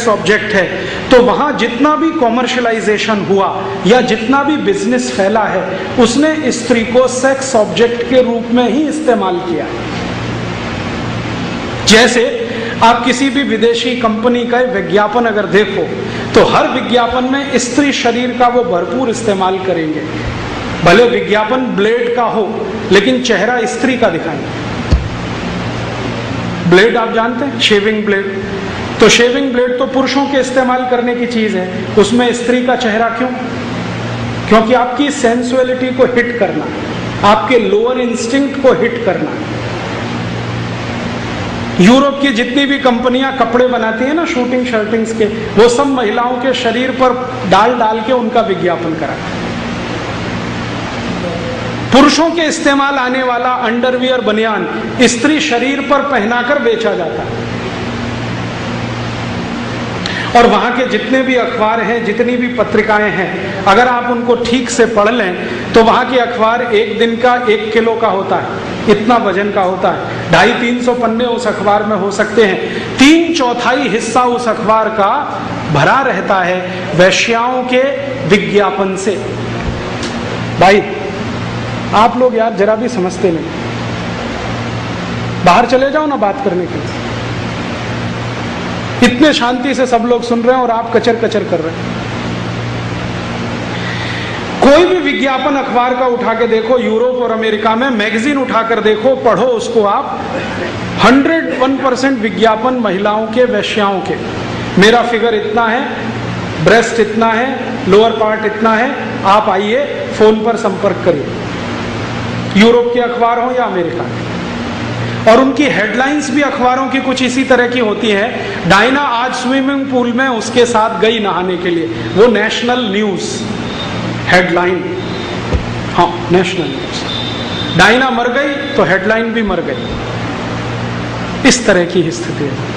Sex object है, तो वहां जितना भी कॉमर्शलाइजेशन हुआ या जितना भी बिजनेस फैला है, उसने स्त्री को सेक्स ऑब्जेक्ट के रूप में ही इस्तेमाल किया। जैसे आप किसी भी विदेशी कंपनी का विज्ञापन अगर देखो, तो हर विज्ञापन में स्त्री शरीर का वो भरपूर इस्तेमाल करेंगे। भले विज्ञापन ब्लेड का हो, लेकिन चेहरा स्त्री का दिखाएंगे। ब्लेड आप जानते हैं, शेविंग ब्लेड। तो शेविंग ब्लेड तो पुरुषों के इस्तेमाल करने की चीज है, उसमें स्त्री का चेहरा क्यों? क्योंकि आपकी सेंसुअलिटी को हिट करना, आपके लोअर इंस्टिंक्ट को हिट करना। यूरोप की जितनी भी कंपनियां कपड़े बनाती है ना, शूटिंग शर्टिंग्स के, वो सब महिलाओं के शरीर पर डाल डाल के उनका विज्ञापन कराते हैं। पुरुषों के इस्तेमाल आने वाला अंडरवियर बनियान स्त्री शरीर पर पहनाकर बेचा जाता है। और वहां के जितने भी अखबार हैं, जितनी भी पत्रिकाएं हैं, अगर आप उनको ठीक से पढ़ लें तो वहां के अखबार एक दिन का 1 किलो का होता है, इतना वजन का होता है। 250-300 पन्ने उस अखबार में हो सकते हैं। 3/4 हिस्सा उस अखबार का भरा रहता है वेश्याओं के विज्ञापन से। भाई आप लोग यार जरा भी समझते नहीं। बाहर चले जाओ ना बात करने के लिए, इतने शांति से सब लोग सुन रहे हैं और आप कचर कचर कर रहे हैं। कोई भी विज्ञापन अखबार का उठा के देखो, यूरोप और अमेरिका में मैगजीन उठाकर देखो, पढ़ो उसको आप, 101% विज्ञापन महिलाओं के, वेश्याओं के। मेरा फिगर इतना है, ब्रेस्ट इतना है, लोअर पार्ट इतना है, आप आइए फोन पर संपर्क करिए। यूरोप के अखबार हो या अमेरिका के। और उनकी हेडलाइंस भी अखबारों की कुछ इसी तरह की होती है। डायना आज स्विमिंग पूल में उसके साथ गई नहाने के लिए, वो नेशनल न्यूज हेडलाइन। हाँ, नेशनल न्यूज। डायना मर गई तो हेडलाइन भी मर गई। इस तरह की स्थिति है।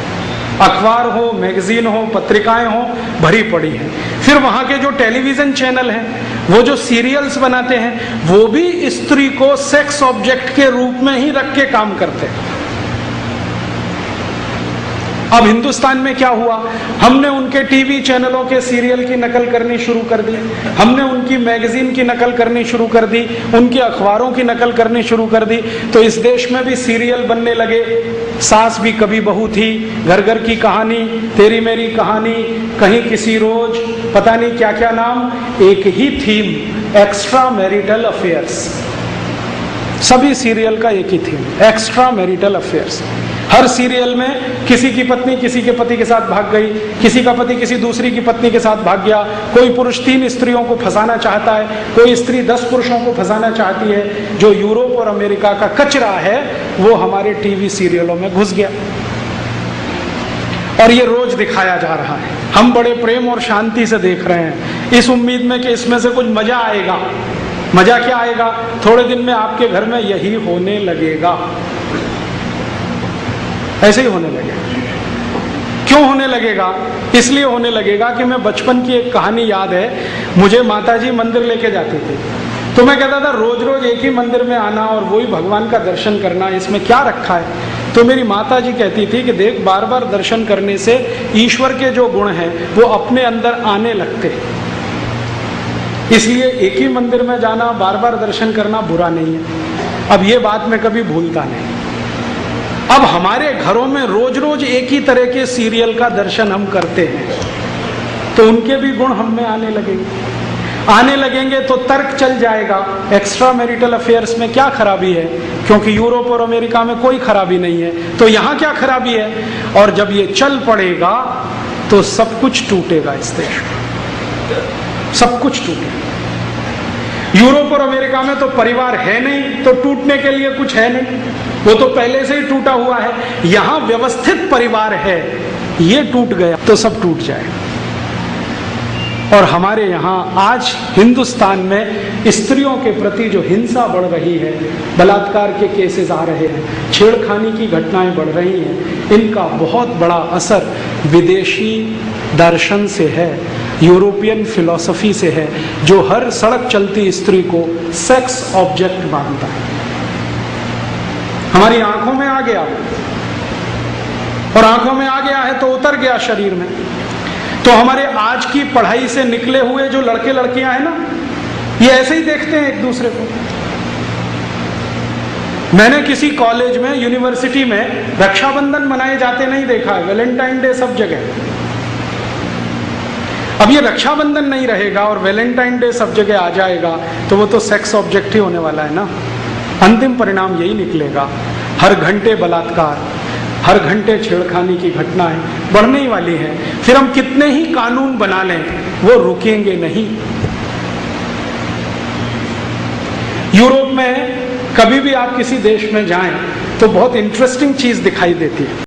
अखबार हो, मैगजीन हो, पत्रिकाएं हो, भरी पड़ी है। फिर वहां के जो टेलीविजन चैनल हैं, वो जो सीरियल्स बनाते हैं, वो भी स्त्री को सेक्स ऑब्जेक्ट के रूप में ही रख के काम करते हैं। अब हिंदुस्तान में क्या हुआ, हमने उनके टीवी चैनलों के सीरियल की नकल करनी शुरू कर दी, हमने उनकी मैगजीन की नकल करनी शुरू कर दी, उनके अखबारों की नकल करनी शुरू कर दी। तो इस देश में भी सीरियल बनने लगे। सास भी कभी बहू थी, घर घर की कहानी, तेरी मेरी कहानी, कहीं किसी रोज, पता नहीं क्या क्या नाम, एक ही थीम, एक्स्ट्रा मैरिटल अफेयर्स। सभी सीरियल का एक ही थीम, एक्स्ट्रा मैरिटल अफेयर्स। हर सीरियल में किसी की पत्नी किसी के पति के साथ भाग गई, किसी का पति किसी दूसरी की पत्नी के साथ भाग गया, कोई पुरुष 3 स्त्रियों को फंसाना चाहता है, कोई स्त्री 10 पुरुषों को फंसाना चाहती है। जो यूरोप और अमेरिका का कचरा है वो हमारे टीवी सीरियलों में घुस गया और ये रोज दिखाया जा रहा है। हम बड़े प्रेम और शांति से देख रहे हैं, इस उम्मीद में कि इसमें से कुछ मजा आएगा। मजा क्या आएगा, थोड़े दिन में आपके घर में यही होने लगेगा। ऐसे ही होने लगेगा। क्यों होने लगेगा? इसलिए होने लगेगा कि मैं बचपन की एक कहानी याद है, मुझे माताजी मंदिर लेके जाती थी, तो मैं कहता था रोज रोज एक ही मंदिर में आना और वही भगवान का दर्शन करना, इसमें क्या रखा है? तो मेरी माताजी कहती थी कि देख, बार बार दर्शन करने से ईश्वर के जो गुण हैं वो अपने अंदर आने लगते हैं, इसलिए एक ही मंदिर में जाना, बार बार दर्शन करना बुरा नहीं है। अब ये बात मैं कभी भूलता नहीं। अब हमारे घरों में रोज रोज एक ही तरह के सीरियल का दर्शन हम करते हैं, तो उनके भी गुण हम में आने लगेंगे तो तर्क चल जाएगा, एक्स्ट्रा मैरिटल अफेयर्स में क्या खराबी है, क्योंकि यूरोप और अमेरिका में कोई खराबी नहीं है, तो यहाँ क्या खराबी है? और जब ये चल पड़ेगा तो सब कुछ टूटेगा इस देश में, सब कुछ टूटेगा। यूरोप और अमेरिका में तो परिवार है नहीं, तो टूटने के लिए कुछ है नहीं, वो तो पहले से ही टूटा हुआ है। यहां व्यवस्थित परिवार है, ये टूट गया तो सब टूट जाएगा। और हमारे यहाँ आज हिंदुस्तान में स्त्रियों के प्रति जो हिंसा बढ़ रही है, बलात्कार के केसेस आ रहे हैं, छेड़खानी की घटनाएं बढ़ रही हैं, इनका बहुत बड़ा असर विदेशी दर्शन से है, यूरोपियन फिलॉसफी से है, जो हर सड़क चलती स्त्री को सेक्स ऑब्जेक्ट मानता है। हमारी आंखों में आ गया, और आंखों में आ गया है तो उतर गया शरीर में। तो हमारे आज की पढ़ाई से निकले हुए जो लड़के लड़कियां हैं ना, ये ऐसे ही देखते हैं एक दूसरे को। मैंने किसी कॉलेज में, यूनिवर्सिटी में रक्षाबंधन मनाए जाते नहीं देखा है, वैलेंटाइन डे सब जगह। अब ये रक्षाबंधन नहीं रहेगा और वैलेंटाइन डे सब जगह आ जाएगा तो वो तो सेक्स ऑब्जेक्ट ही होने वाला है ना। अंतिम परिणाम यही निकलेगा। हर घंटे बलात्कार, हर घंटे छेड़खानी की घटनाएं बढ़ने ही वाली हैं। फिर हम कितने ही कानून बना लें, वो रुकेंगे नहीं। यूरोप में कभी भी आप किसी देश में जाएं तो बहुत इंटरेस्टिंग चीज दिखाई देती है।